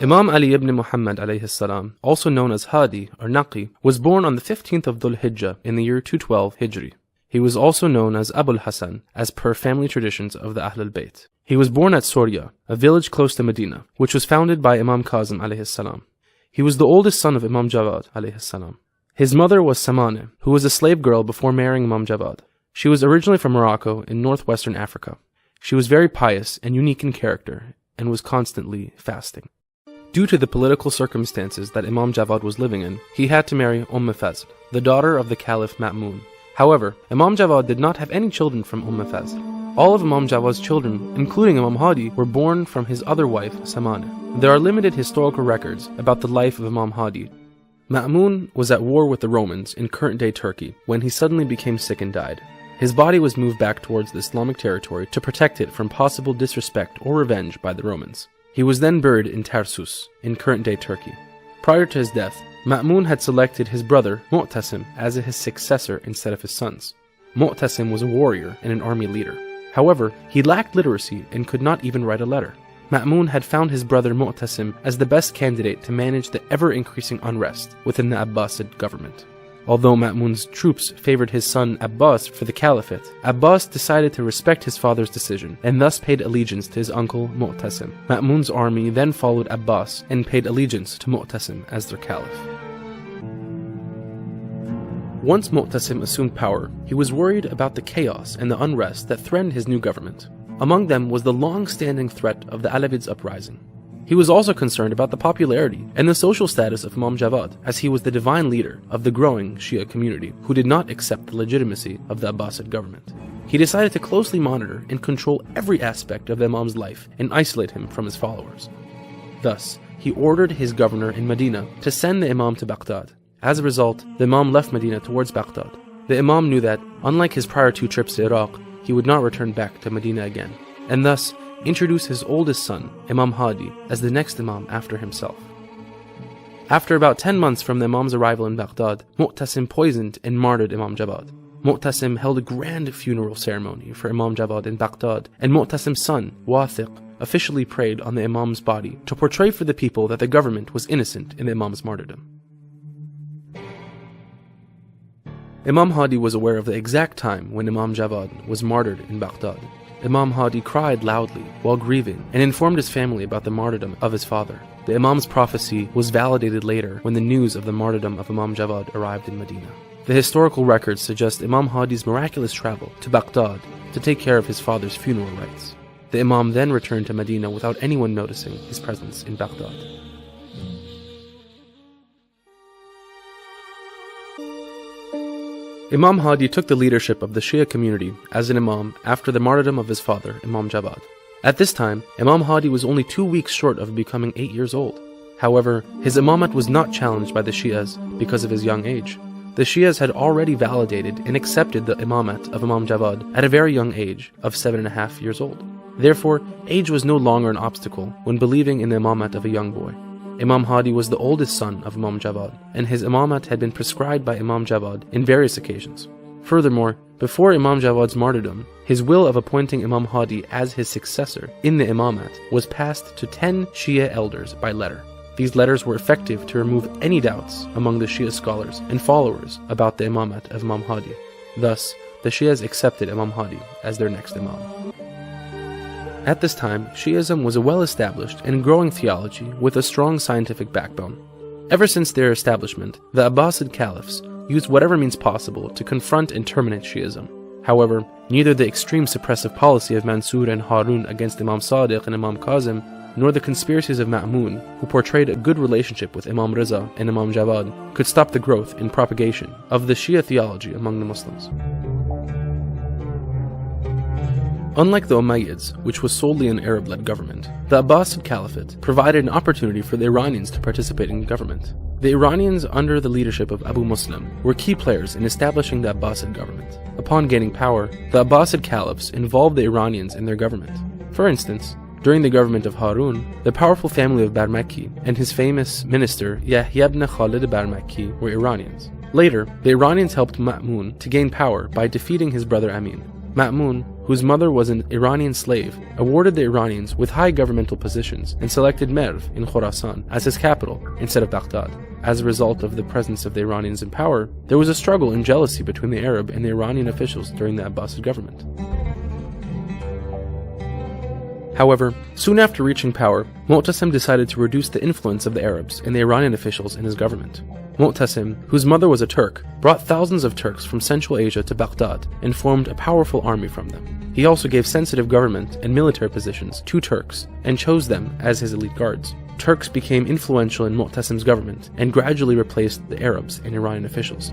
Imam Ali ibn Muhammad alayhi salam, also known as Hadi or Naki, was born on the 15th of Dhul Hijjah in the year 212 Hijri. He was also known as Abul Hasan, as per family traditions of the Ahlul Bayt. He was born at Soria, a village close to Medina, which was founded by Imam Kazim alayhi salam. He was the oldest son of Imam Xhevadit alayhi salam. His mother was Samane, who was a slave girl before marrying Imam Xhevadit. She was originally from Morocco in northwestern Africa. She was very pious and unique in character, and was constantly fasting. Due to the political circumstances that Imam Xhevadit was living in, he had to marry Fazl, the daughter of the Caliph Ma'mun. However, Imam Xhevadit did not have any children from Fazl. All of Imam Xhevadit's children, including Imam Hadi, were born from his other wife, Samane. There are limited historical records about the life of Imam Hadi. Ma'mun was at war with the Romans in current-day Turkey when he suddenly became sick and died. His body was moved back towards the Islamic territory to protect it from possible disrespect or revenge by the Romans. He was then buried in Tarsus, in current-day Turkey. Prior to his death, Ma'mun had selected his brother, Mu'tasim, as his successor instead of his sons. Mu'tasim was a warrior and an army leader. However, he lacked literacy and could not even write a letter. Ma'mun had found his brother Mu'tasim as the best candidate to manage the ever-increasing unrest within the Abbasid government. Although Ma'mun's troops favored his son Abbas for the caliphate, Abbas decided to respect his father's decision and thus paid allegiance to his uncle Mu'tasim. Ma'mun's army then followed Abbas and paid allegiance to Mu'tasim as their caliph. Once Mu'tasim assumed power, he was worried about the chaos and the unrest that threatened his new government. Among them was the long-standing threat of the Alavids uprising. He was also concerned about the popularity and the social status of Imam Xhevadit, as he was the divine leader of the growing Shia community who did not accept the legitimacy of the Abbasid government. He decided to closely monitor and control every aspect of the Imam's life and isolate him from his followers. Thus, he ordered his governor in Medina to send the Imam to Baghdad. As a result, the Imam left Medina towards Baghdad. The Imam knew that, unlike his prior 2 trips to Iraq, he would not return back to Medina again, and thus introduced his oldest son, Imam Hadi, as the next Imam after himself. After about 10 months from the Imam's arrival in Baghdad, Mu'tasim poisoned and martyred Imam Xhevadit. Mu'tasim held a grand funeral ceremony for Imam Xhevadit in Baghdad, and Mu'tasim's son, Wathiq, officially prayed on the Imam's body to portray for the people that the government was innocent in the Imam's martyrdom. Imam Hadi was aware of the exact time when Imam Xhevadit was martyred in Baghdad. Imam Hadi cried loudly while grieving and informed his family about the martyrdom of his father. The Imam's prophecy was validated later when the news of the martyrdom of Imam Xhevadit arrived in Medina. The historical records suggest Imam Hadi's miraculous travel to Baghdad to take care of his father's funeral rites. The Imam then returned to Medina without anyone noticing his presence in Baghdad. Imam Hadi took the leadership of the Shia community as an Imam after the martyrdom of his father, Imam Xhevadit. At this time, Imam Hadi was only 2 weeks short of becoming 8 years old. However, his imamate was not challenged by the Shias because of his young age. The Shias had already validated and accepted the imamate of Imam Xhevadit at a very young age of 7.5 years old. Therefore, age was no longer an obstacle when believing in the imamate of a young boy. Imam Hadi was the oldest son of Imam Xhevadit, and his imamate had been prescribed by Imam Xhevadit in various occasions. Furthermore, before Imam Xhevadit's martyrdom, his will of appointing Imam Hadi as his successor in the imamate was passed to 10 Shia elders by letter. These letters were effective to remove any doubts among the Shia scholars and followers about the imamate of Imam Hadi. Thus, the Shias accepted Imam Hadi as their next imam. At this time, Shi'ism was a well-established and growing theology with a strong scientific backbone. Ever since their establishment, the Abbasid caliphs used whatever means possible to confront and terminate Shi'ism. However, neither the extreme suppressive policy of Mansur and Harun against Imam Sadiq and Imam Kazim, nor the conspiracies of Ma'mun, who portrayed a good relationship with Imam Riza and Imam Xhevadit, could stop the growth and propagation of the Shia theology among the Muslims. Unlike the Umayyads, which was solely an Arab-led government, the Abbasid Caliphate provided an opportunity for the Iranians to participate in government. The Iranians, under the leadership of Abu Muslim, were key players in establishing the Abbasid government. Upon gaining power, the Abbasid caliphs involved the Iranians in their government. For instance, during the government of Harun, the powerful family of Barmakki and his famous minister Yahya ibn Khalid Barmakki were Iranians. Later, the Iranians helped Ma'mun to gain power by defeating his brother Amin. Ma'mun, who whose mother was an Iranian slave, awarded the Iranians with high governmental positions and selected Merv in Khorasan as his capital instead of Baghdad. As a result of the presence of the Iranians in power, there was a struggle and jealousy between the Arab and the Iranian officials during the Abbasid government. However, soon after reaching power, Mu'tasim decided to reduce the influence of the Arabs and the Iranian officials in his government. Mu'tasim, whose mother was a Turk, brought thousands of Turks from Central Asia to Baghdad and formed a powerful army from them. He also gave sensitive government and military positions to Turks and chose them as his elite guards. Turks became influential in Mu'tasim's government and gradually replaced the Arabs and Iranian officials.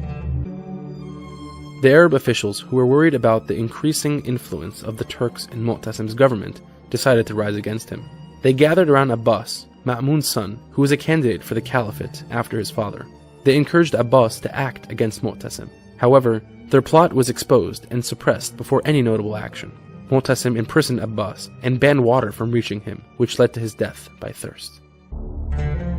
The Arab officials, who were worried about the increasing influence of the Turks in Mu'tasim's government, decided to rise against him. They gathered around Abbas, Ma'mun's son, who was a candidate for the caliphate after his father. They encouraged Abbas to act against Mu'tasim. However, their plot was exposed and suppressed before any notable action. Mu'tasim imprisoned Abbas and banned water from reaching him, which led to his death by thirst.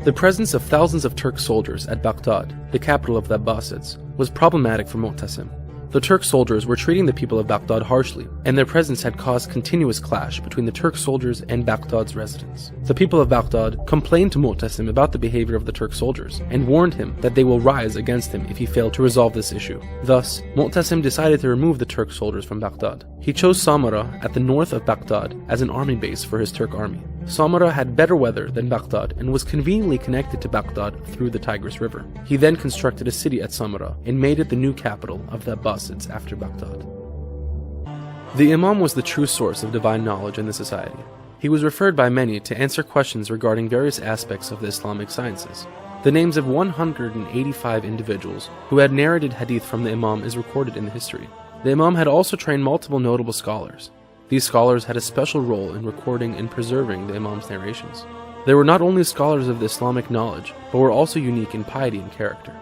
The presence of thousands of Turk soldiers at Baghdad, the capital of the Abbasids, was problematic for Mu'tasim. The Turk soldiers were treating the people of Baghdad harshly, and their presence had caused continuous clash between the Turk soldiers and Baghdad's residents. The people of Baghdad complained to Mu'tasim about the behavior of the Turk soldiers, and warned him that they will rise against him if he failed to resolve this issue. Thus, Mu'tasim decided to remove the Turk soldiers from Baghdad. He chose Samarra at the north of Baghdad as an army base for his Turk army. Samarra had better weather than Baghdad and was conveniently connected to Baghdad through the Tigris River. He then constructed a city at Samarra and made it the new capital of the Abbasids after Baghdad. The Imam was the true source of divine knowledge in the society. He was referred by many to answer questions regarding various aspects of the Islamic sciences. The names of 185 individuals who had narrated hadith from the Imam is recorded in the history. The Imam had also trained multiple notable scholars. These scholars had a special role in recording and preserving the Imam's narrations. They were not only scholars of the Islamic knowledge, but were also unique in piety and character.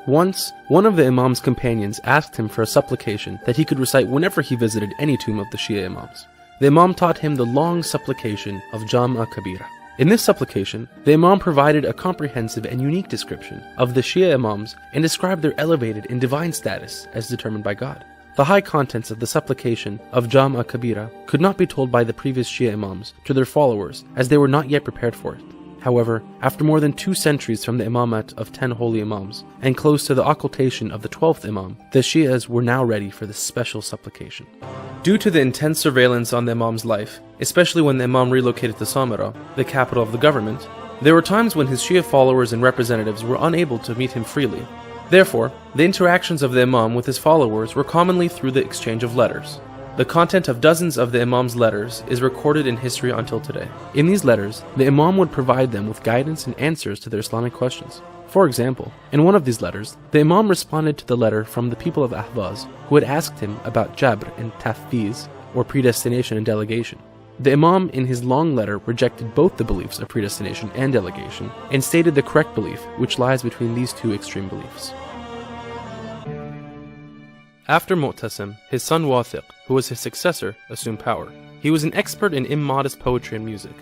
Once, one of the Imam's companions asked him for a supplication that he could recite whenever he visited any tomb of the Shia Imams. The Imam taught him the long supplication of Jam'a Kabira. In this supplication, the Imam provided a comprehensive and unique description of the Shia Imams and described their elevated and divine status as determined by God. The high contents of the supplication of Jam'a Kabira could not be told by the previous Shia Imams to their followers as they were not yet prepared for it. However, after more than 2 centuries from the imamat of 10 holy Imams, and close to the occultation of the 12th Imam, the Shias were now ready for this special supplication. Due to the intense surveillance on the Imam's life, especially when the Imam relocated to Samarra, the capital of the government, there were times when his Shia followers and representatives were unable to meet him freely. Therefore, the interactions of the Imam with his followers were commonly through the exchange of letters. The content of dozens of the Imam's letters is recorded in history until today. In these letters, the Imam would provide them with guidance and answers to their Islamic questions. For example, in one of these letters, the Imam responded to the letter from the people of Ahvaz who had asked him about Jabr and Tafviz, or predestination and delegation. The Imam in his long letter rejected both the beliefs of predestination and delegation and stated the correct belief, which lies between these two extreme beliefs. After Mu'tasim, his son Wathiq, who was his successor, assumed power. He was an expert in immodest poetry and music.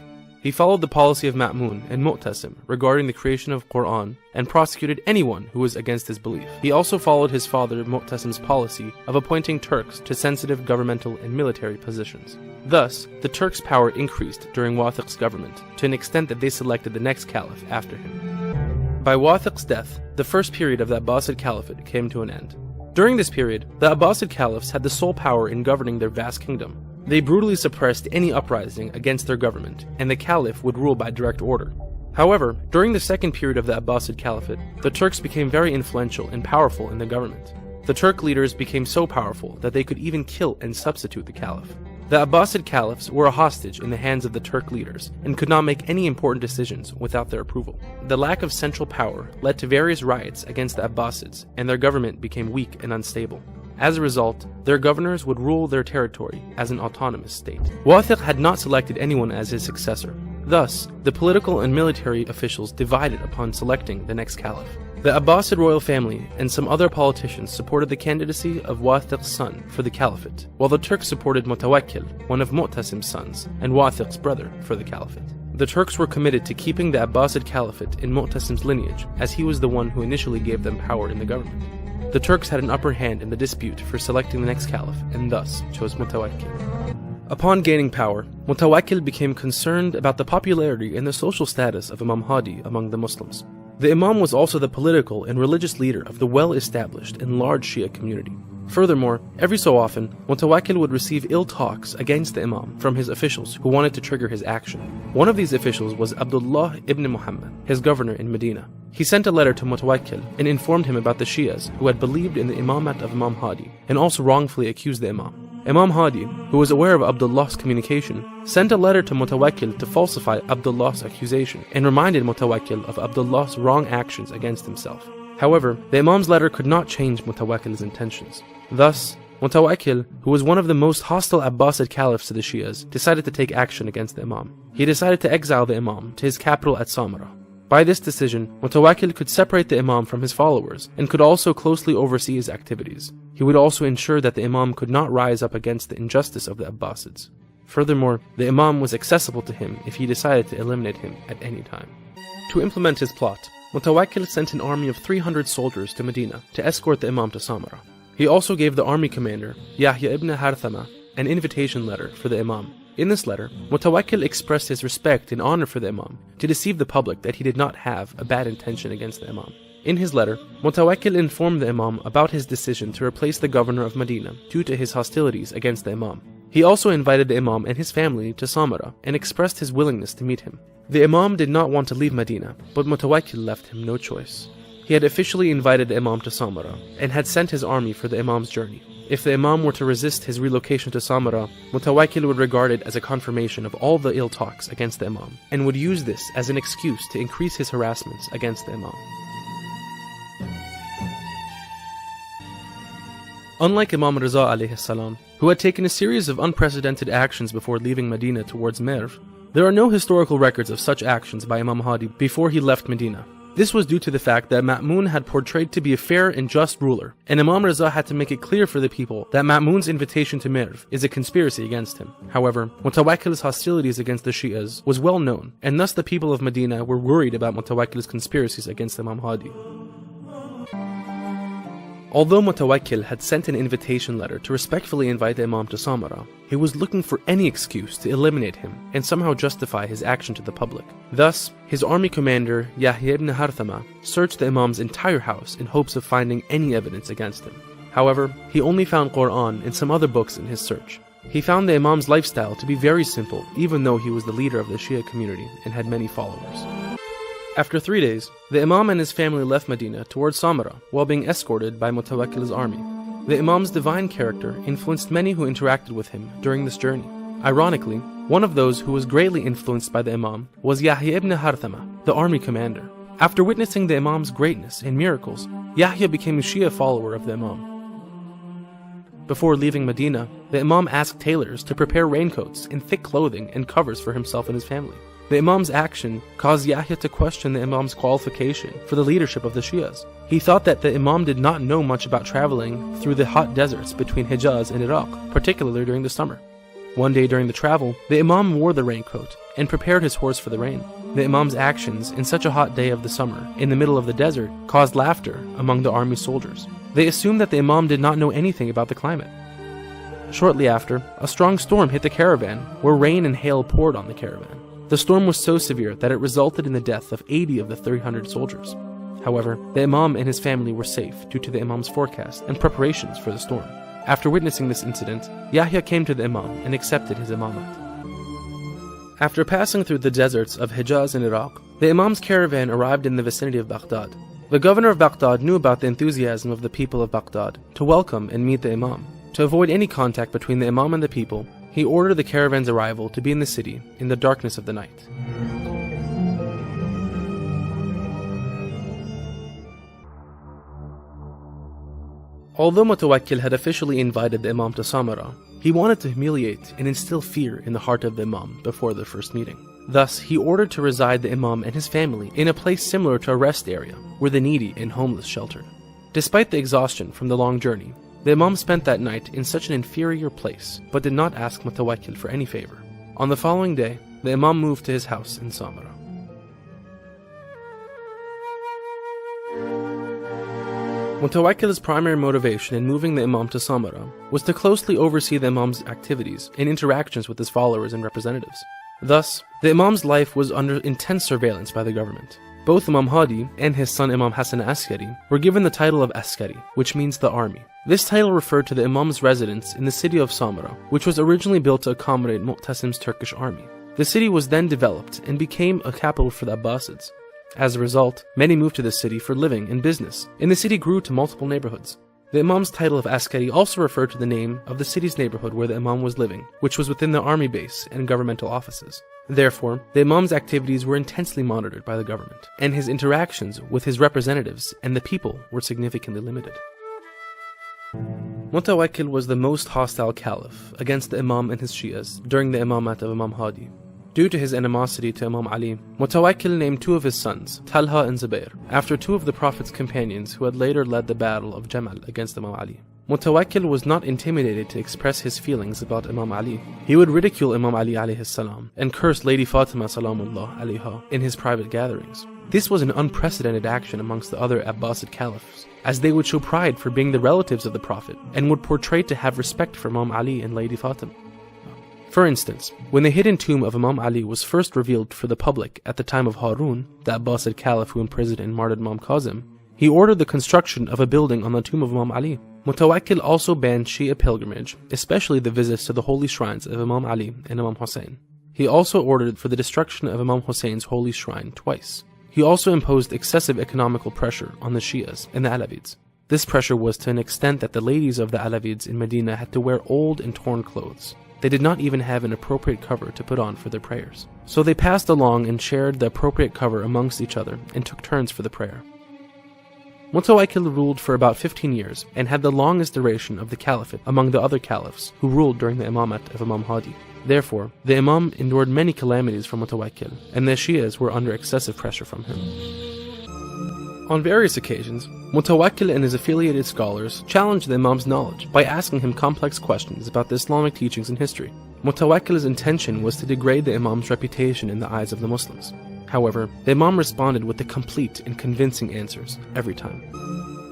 He followed the policy of Ma'mun and Mu'tasim regarding the creation of Quran and prosecuted anyone who was against his belief. He also followed his father Mu'tasim's policy of appointing Turks to sensitive governmental and military positions. Thus, the Turks' power increased during Wathiq's government to an extent that they selected the next caliph after him. By Wathiq's death, the first period of the Abbasid Caliphate came to an end. During this period, the Abbasid caliphs had the sole power in governing their vast kingdom. They brutally suppressed any uprising against their government, and the caliph would rule by direct order. However, during the second period of the Abbasid Caliphate, the Turks became very influential and powerful in the government. The Turk leaders became so powerful that they could even kill and substitute the caliph. The Abbasid caliphs were a hostage in the hands of the Turk leaders and could not make any important decisions without their approval. The lack of central power led to various riots against the Abbasids, and their government became weak and unstable. As a result, their governors would rule their territory as an autonomous state. Wathiq had not selected anyone as his successor. Thus, the political and military officials divided upon selecting the next caliph. The Abbasid royal family and some other politicians supported the candidacy of Wathiq's son for the caliphate, while the Turks supported Mutawakkil, one of Mu'tasim's sons, and Wathiq's brother, for the caliphate. The Turks were committed to keeping the Abbasid caliphate in Mu'tasim's lineage, as he was the one who initially gave them power in the government. the Turks had an upper hand in the dispute for selecting the next caliph and thus chose Mutawakkil. Upon gaining power, Mutawakkil became concerned about the popularity and the social status of Imam Hadi among the Muslims. The Imam was also the political and religious leader of the well-established and large Shia community. Furthermore, every so often, Mutawakkil would receive ill talks against the Imam from his officials who wanted to trigger his action. One of these officials was Abdullah ibn Muhammad, his governor in Medina. He sent a letter to Mutawakkil and informed him about the Shias who had believed in the imamat of Imam Hadi and also wrongfully accused the Imam. Imam Hadi, who was aware of Abdullah's communication, sent a letter to Mutawakkil to falsify Abdullah's accusation and reminded Mutawakkil of Abdullah's wrong actions against himself. However, the Imam's letter could not change Mutawakkil's intentions. Thus, Mutawakkil, who was one of the most hostile Abbasid caliphs to the Shias, decided to take action against the Imam. He decided to exile the Imam to his capital at Samarra. By this decision, Mutawakkil could separate the Imam from his followers and could also closely oversee his activities. He would also ensure that the Imam could not rise up against the injustice of the Abbasids. Furthermore, the Imam was accessible to him if he decided to eliminate him at any time. To implement his plot, Mutawakkil sent an army of 300 soldiers to Medina to escort the Imam to Samarra. He also gave the army commander, Yahya ibn Harthama, an invitation letter for the Imam. In this letter, Mutawakkil expressed his respect and honor for the Imam to deceive the public that he did not have a bad intention against the Imam. In his letter, Mutawakkil informed the Imam about his decision to replace the governor of Medina due to his hostilities against the Imam. He also invited the Imam and his family to Samarra and expressed his willingness to meet him. The Imam did not want to leave Medina, but Mutawakkil left him no choice. He had officially invited the Imam to Samarra and had sent his army for the Imam's journey. If the Imam were to resist his relocation to Samarra, Mutawakkil would regard it as a confirmation of all the ill talks against the Imam and would use this as an excuse to increase his harassments against the Imam. Unlike Imam Riza alayhi salam, who had taken a series of unprecedented actions before leaving Medina towards Merv, there are no historical records of such actions by Imam Hadi before he left Medina. This was due to the fact that Ma'mun had portrayed to be a fair and just ruler, and Imam Riza had to make it clear for the people that Ma'mun's invitation to Merv is a conspiracy against him. However, Mutawakkil's hostilities against the Shias was well known, and thus the people of Medina were worried about Mutawakkil's conspiracies against Imam Hadi. Although Mutawakkil had sent an invitation letter to respectfully invite the Imam to Samarra, he was looking for any excuse to eliminate him and somehow justify his action to the public. Thus, his army commander, Yahya ibn Harthama, searched the Imam's entire house in hopes of finding any evidence against him. However, he only found Quran and some other books in his search. He found the Imam's lifestyle to be very simple, even though he was the leader of the Shia community and had many followers. After 3 days, the Imam and his family left Medina towards Samarra while being escorted by Mutawakkil's army. The Imam's divine character influenced many who interacted with him during this journey. Ironically, one of those who was greatly influenced by the Imam was Yahya ibn Harthama, the army commander. After witnessing the Imam's greatness and miracles, Yahya became a Shia follower of the Imam. Before leaving Medina, the Imam asked tailors to prepare raincoats and thick clothing and covers for himself and his family. The Imam's action caused Yahya to question the Imam's qualification for the leadership of the Shias. He thought that the Imam did not know much about traveling through the hot deserts between Hijaz and Iraq, particularly during the summer. One day during the travel, the Imam wore the raincoat and prepared his horse for the rain. The Imam's actions in such a hot day of the summer, in the middle of the desert, caused laughter among the army soldiers. They assumed that the Imam did not know anything about the climate. Shortly after, a strong storm hit the caravan, where rain and hail poured on the caravan. The storm was so severe that it resulted in the death of 80 of the 300 soldiers. However, the Imam and his family were safe due to the Imam's forecast and preparations for the storm. After witnessing this incident, Yahya came to the Imam and accepted his imamat. After passing through the deserts of Hijaz and Iraq, the Imam's caravan arrived in the vicinity of Baghdad. The governor of Baghdad knew about the enthusiasm of the people of Baghdad to welcome and meet the Imam. To avoid any contact between the Imam and the people, he ordered the caravan's arrival to be in the city in the darkness of the night. Although Mutawakkil had officially invited the Imam to Samarra, he wanted to humiliate and instill fear in the heart of the Imam before their first meeting. Thus, he ordered to reside the Imam and his family in a place similar to a rest area where the needy and homeless sheltered. Despite the exhaustion from the long journey, the Imam spent that night in such an inferior place, but did not ask Mutawakkil for any favor. On the following day, the Imam moved to his house in Samarra. Mutawakkil's primary motivation in moving the Imam to Samara was to closely oversee the Imam's activities and interactions with his followers and representatives. Thus, the Imam's life was under intense surveillance by the government. Both Imam Hadi and his son Imam Hassan Askari were given the title of Askari, which means the army. This title referred to the Imam's residence in the city of Samara, which was originally built to accommodate Mu'tasim's Turkish army. The city was then developed and became a capital for the Abbasids. As a result, many moved to the city for living and business, and the city grew to multiple neighborhoods. The Imam's title of Askari also referred to the name of the city's neighborhood where the Imam was living, which was within the army base and governmental offices. Therefore, the Imam's activities were intensely monitored by the government, and his interactions with his representatives and the people were significantly limited. Mutawakkil was the most hostile caliph against the Imam and his Shias during the Imamat of Imam Hadi. Due to his animosity to Imam Ali, Mutawakkil named two of his sons, Talha and Zubair, after two of the Prophet's companions who had later led the battle of Jamal against Imam Ali. Mutawakkil was not intimidated to express his feelings about Imam Ali. He would ridicule Imam Ali alayhi salam and curse Lady Fatima salamullah alayha in his private gatherings. This was an unprecedented action amongst the other Abbasid caliphs, as they would show pride for being the relatives of the Prophet and would portray to have respect for Imam Ali and Lady Fatima. For instance, when the hidden tomb of Imam Ali was first revealed for the public at the time of Harun, the Abbasid caliph who imprisoned and martyred Imam Kazim, he ordered the construction of a building on the tomb of Imam Ali. Mutawakkil also banned Shia pilgrimage, especially the visits to the holy shrines of Imam Ali and Imam Hussein. He also ordered for the destruction of Imam Hussein's holy shrine twice. He also imposed excessive economical pressure on the Shias and the Alavids. This pressure was to an extent that the ladies of the Alavids in Medina had to wear old and torn clothes. They did not even have an appropriate cover to put on for their prayers. So they passed along and shared the appropriate cover amongst each other and took turns for the prayer. Mutawakkil ruled for about 15 years and had the longest duration of the caliphate among the other caliphs who ruled during the imamat of Imam Hadi. Therefore, the Imam endured many calamities from Mutawakkil, and the Shias were under excessive pressure from him. On various occasions, Mutawakkil and his affiliated scholars challenged the Imam's knowledge by asking him complex questions about the Islamic teachings and history. Mutawakkil's intention was to degrade the Imam's reputation in the eyes of the Muslims. However, the Imam responded with the complete and convincing answers every time.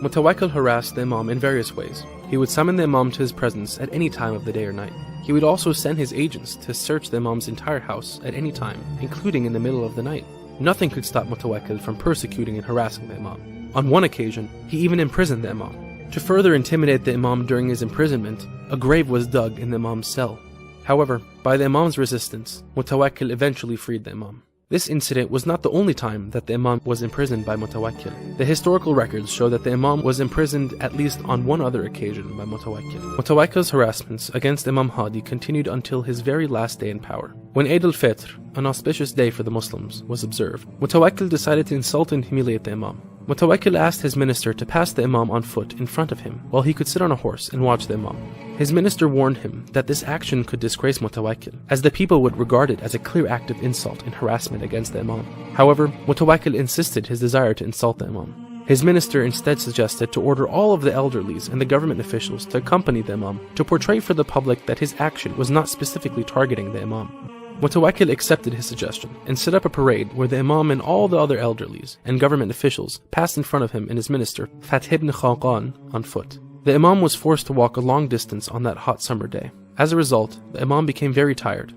Mutawakkil harassed the Imam in various ways. He would summon the Imam to his presence at any time of the day or night. He would also send his agents to search the Imam's entire house at any time, including in the middle of the night. Nothing could stop Mutawakkil from persecuting and harassing the Imam. On one occasion, he even imprisoned the Imam. To further intimidate the Imam during his imprisonment, a grave was dug in the Imam's cell. However, by the Imam's resistance, Mutawakkil eventually freed the Imam. This incident was not the only time that the Imam was imprisoned by Mutawakkil. The historical records show that the Imam was imprisoned at least on one other occasion by Mutawakkil. Mutawakkil's harassments against Imam Hadi continued until his very last day in power. When Eid al-Fitr, an auspicious day for the Muslims, was observed, Mutawakkil decided to insult and humiliate the Imam. Mutawakkil asked his minister to pass the Imam on foot in front of him while he could sit on a horse and watch the Imam. His minister warned him that this action could disgrace Mutawakkil, as the people would regard it as a clear act of insult and harassment against the Imam. However, Mutawakkil insisted his desire to insult the Imam. His minister instead suggested to order all of the elderlies and the government officials to accompany the Imam to portray for the public that his action was not specifically targeting the Imam. Mutawakkil accepted his suggestion and set up a parade where the Imam and all the other elderlies and government officials passed in front of him and his minister, Fath ibn Khaqan, on foot. The Imam was forced to walk a long distance on that hot summer day. As a result, the Imam became very tired.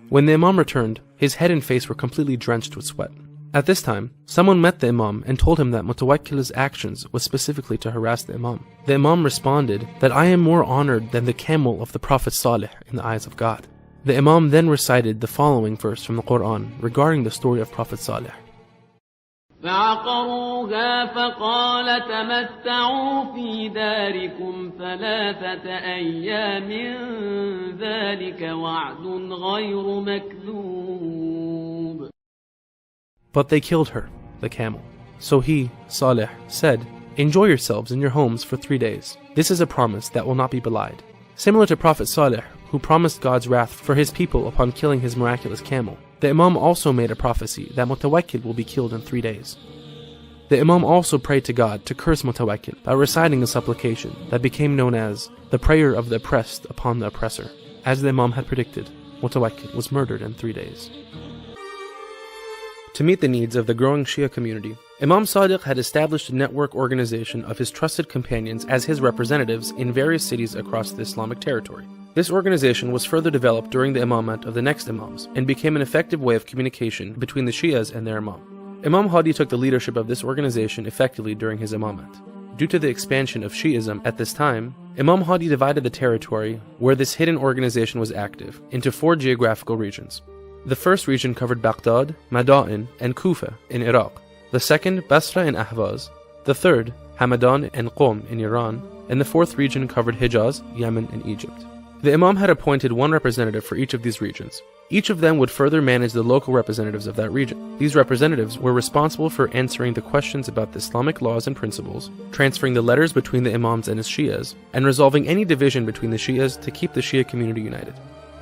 When the Imam returned, his head and face were completely drenched with sweat. At this time, someone met the Imam and told him that Mutawakkil's actions was specifically to harass the Imam. The Imam responded that I am more honored than the camel of the Prophet Salih in the eyes of God. The Imam then recited the following verse from the Quran regarding the story of Prophet Salih. فعقروها فقال تمتعوا في داركم 3 أيام ذلك وعد غير مكذوب. But they killed her, the camel. So he, Salih, said, enjoy yourselves in your homes for 3 days. This is a promise that will not be belied. Similar to Prophet Salih, who promised God's wrath for his people upon killing his miraculous camel, the Imam also made a prophecy that Mutawakkil will be killed in 3 days. The Imam also prayed to God to curse Mutawakkil by reciting a supplication that became known as the prayer of the oppressed upon the oppressor. As the Imam had predicted, Mutawakkil was murdered in 3 days. To meet the needs of the growing Shia community, Imam Sadiq had established a network organization of his trusted companions as his representatives in various cities across the Islamic territory. This organization was further developed during the imamate of the next imams and became an effective way of communication between the Shias and their imam. Imam Hadi took the leadership of this organization effectively during his imamate. Due to the expansion of Shi'ism at this time, Imam Hadi divided the territory where this hidden organization was active into 4 geographical regions. The first region covered Baghdad, Madain, and Kufa in Iraq. The second, Basra and Ahvaz. The third, Hamadan and Qom in Iran. And the fourth region covered Hijaz, Yemen, and Egypt. The Imam had appointed one representative for each of these regions. Each of them would further manage the local representatives of that region. These representatives were responsible for answering the questions about the Islamic laws and principles, transferring the letters between the Imams and his Shias, and resolving any division between the Shias to keep the Shia community united.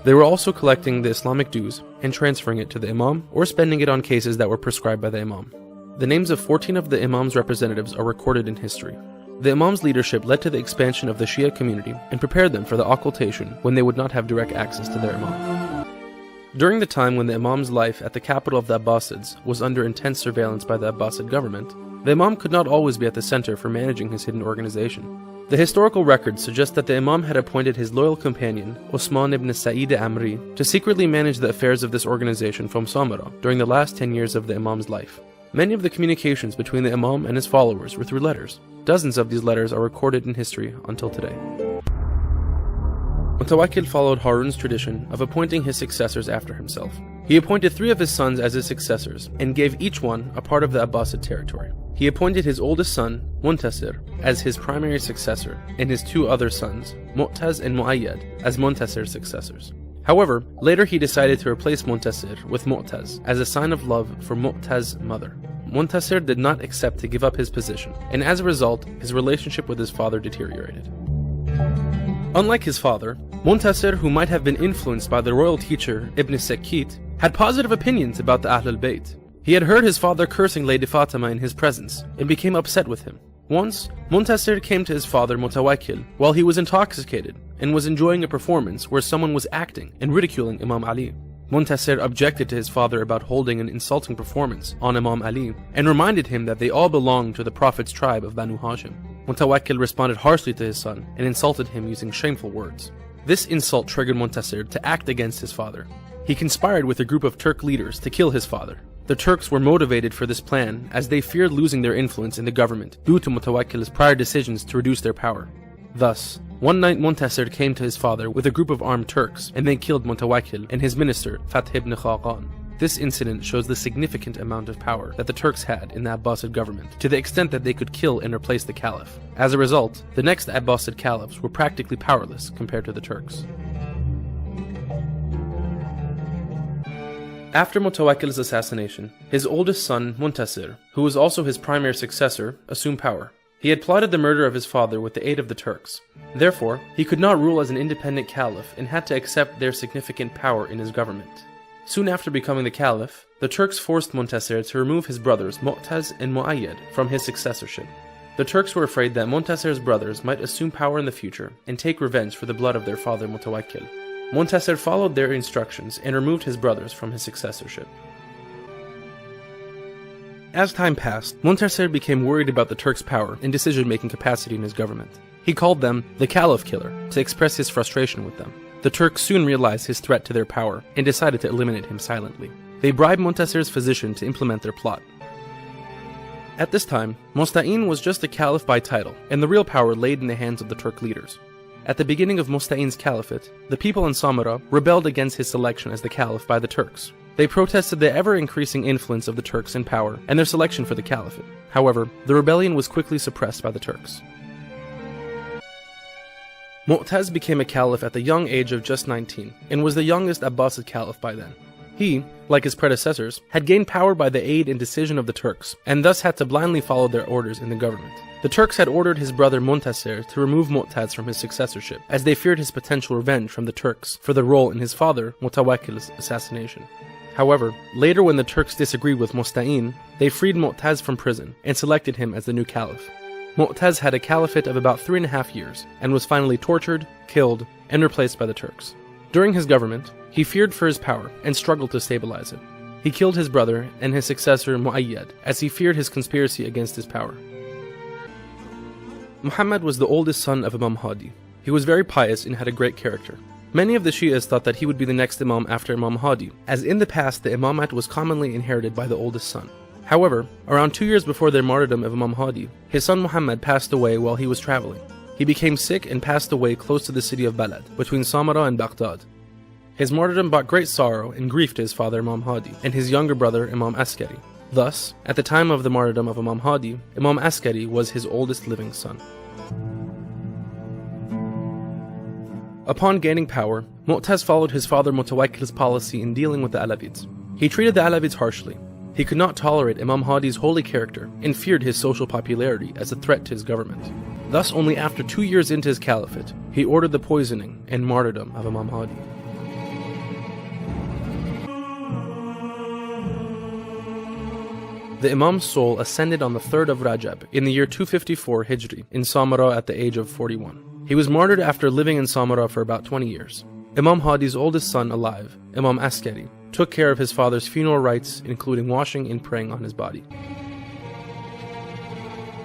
They were also collecting the Islamic dues and transferring it to the Imam or spending it on cases that were prescribed by the Imam. The names of 14 of the Imam's representatives are recorded in history. The Imam's leadership led to the expansion of the Shia community and prepared them for the occultation when they would not have direct access to their Imam. During the time when the Imam's life at the capital of the Abbasids was under intense surveillance by the Abbasid government, the Imam could not always be at the center for managing his hidden organization. The historical records suggest that the Imam had appointed his loyal companion, Osman ibn Sa'id Amri, to secretly manage the affairs of this organization from Samara during the last 10 years of the Imam's life. Many of the communications between the Imam and his followers were through letters. Dozens of these letters are recorded in history until today. Mutawakkil followed Harun's tradition of appointing his successors after himself. He appointed 3 of his sons as his successors and gave each one a part of the Abbasid territory. He appointed his oldest son, Muntasir, as his primary successor, and his 2 other sons, Mu'taz and Mu'ayyad, as Muntasir's successors. However, later he decided to replace Muntasir with Mu'taz as a sign of love for Mu'taz's mother. Muntasir did not accept to give up his position, and as a result, his relationship with his father deteriorated. Unlike his father, Muntasir, who might have been influenced by the royal teacher Ibn Sakit, had positive opinions about the Ahlul Bayt. He had heard his father cursing Lady Fatima in his presence and became upset with him. Once, Muntasir came to his father Mutawakkil while he was intoxicated and was enjoying a performance where someone was acting and ridiculing Imam Ali. Muntasir objected to his father about holding an insulting performance on Imam Ali and reminded him that they all belonged to the Prophet's tribe of Banu Hashim. Mutawakkil responded harshly to his son and insulted him using shameful words. This insult triggered Muntasir to act against his father. He conspired with a group of Turk leaders to kill his father. The Turks were motivated for this plan as they feared losing their influence in the government due to Mutawakkil's prior decisions to reduce their power. Thus, one night Muntasir came to his father with a group of armed Turks and they killed Mutawakkil and his minister Fath ibn Khaqan. This incident shows the significant amount of power that the Turks had in the Abbasid government, to the extent that they could kill and replace the caliph. As a result, the next Abbasid caliphs were practically powerless compared to the Turks. After Mutawakkil's assassination, his oldest son, Muntasir, who was also his primary successor, assumed power. He had plotted the murder of his father with the aid of the Turks. Therefore, he could not rule as an independent caliph and had to accept their significant power in his government. Soon after becoming the caliph, the Turks forced Muntasir to remove his brothers Mu'taz and Mu'ayyad from his successorship. The Turks were afraid that Muntasir's brothers might assume power in the future and take revenge for the blood of their father Mutawakkil. Muntasir followed their instructions and removed his brothers from his successorship. As time passed, Muntasir became worried about the Turks' power and decision-making capacity in his government. He called them the Caliph Killer to express his frustration with them. The Turks soon realized his threat to their power and decided to eliminate him silently. They bribed Muntasir's physician to implement their plot. At this time, Musta'in was just a caliph by title, and the real power laid in the hands of the Turk leaders. At the beginning of Musta'in's caliphate, the people in Samara rebelled against his selection as the caliph by the Turks. They protested the ever-increasing influence of the Turks in power and their selection for the caliphate. However, the rebellion was quickly suppressed by the Turks. Mu'taz became a caliph at the young age of just 19 and was the youngest Abbasid caliph by then. He, like his predecessors, had gained power by the aid and decision of the Turks, and thus had to blindly follow their orders in the government. The Turks had ordered his brother Muntasir to remove Mu'taz from his successorship, as they feared his potential revenge from the Turks for the role in his father Mutawakkil's assassination. However, later when the Turks disagreed with Musta'in, they freed Mu'taz from prison and selected him as the new caliph. Mu'taz had a caliphate of about 3.5 years, and was finally tortured, killed, and replaced by the Turks. During his government, he feared for his power and struggled to stabilize it. He killed his brother and his successor Mu'ayyad, as he feared his conspiracy against his power. Muhammad was the oldest son of Imam Hadi. He was very pious and had a great character. Many of the Shias thought that he would be the next Imam after Imam Hadi, as in the past the Imamate was commonly inherited by the oldest son. However, around 2 years before their martyrdom of Imam Hadi, his son Muhammad passed away while he was traveling. He became sick and passed away close to the city of Balad, between Samarra and Baghdad. His martyrdom brought great sorrow and grief to his father Imam Hadi and his younger brother Imam Askari. Thus, at the time of the martyrdom of Imam Hadi, Imam Askari was his oldest living son. Upon gaining power, Mu'taz followed his father Mutawakkil's policy in dealing with the Alawids. He treated the Alawids harshly. He could not tolerate Imam Hadi's holy character and feared his social popularity as a threat to his government. Thus, only after 2 years into his caliphate, he ordered the poisoning and martyrdom of Imam Hadi. The Imam's soul ascended on the 3rd of Rajab in the year 254 Hijri in Samarra at the age of 41. He was martyred after living in Samarra for about 20 years. Imam Hadi's oldest son alive, Imam Askari, took care of his father's funeral rites, including washing and praying on his body.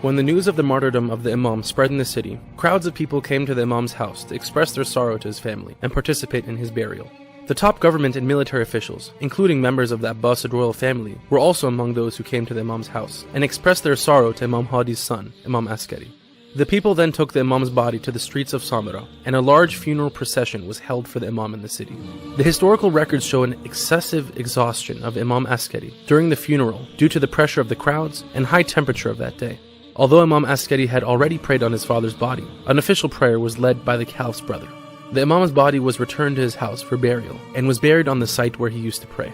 When the news of the martyrdom of the Imam spread in the city, crowds of people came to the Imam's house to express their sorrow to his family and participate in his burial. The top government and military officials, including members of the Abbasid royal family, were also among those who came to the Imam's house and expressed their sorrow to Imam Hadi's son, Imam Askari. The people then took the Imam's body to the streets of Samarra, and a large funeral procession was held for the Imam in the city. The historical records show an excessive exhaustion of Imam Askari during the funeral due to the pressure of the crowds and high temperature of that day. Although Imam Askari had already prayed on his father's body, an official prayer was led by the Caliph's brother. The Imam's body was returned to his house for burial and was buried on the site where he used to pray.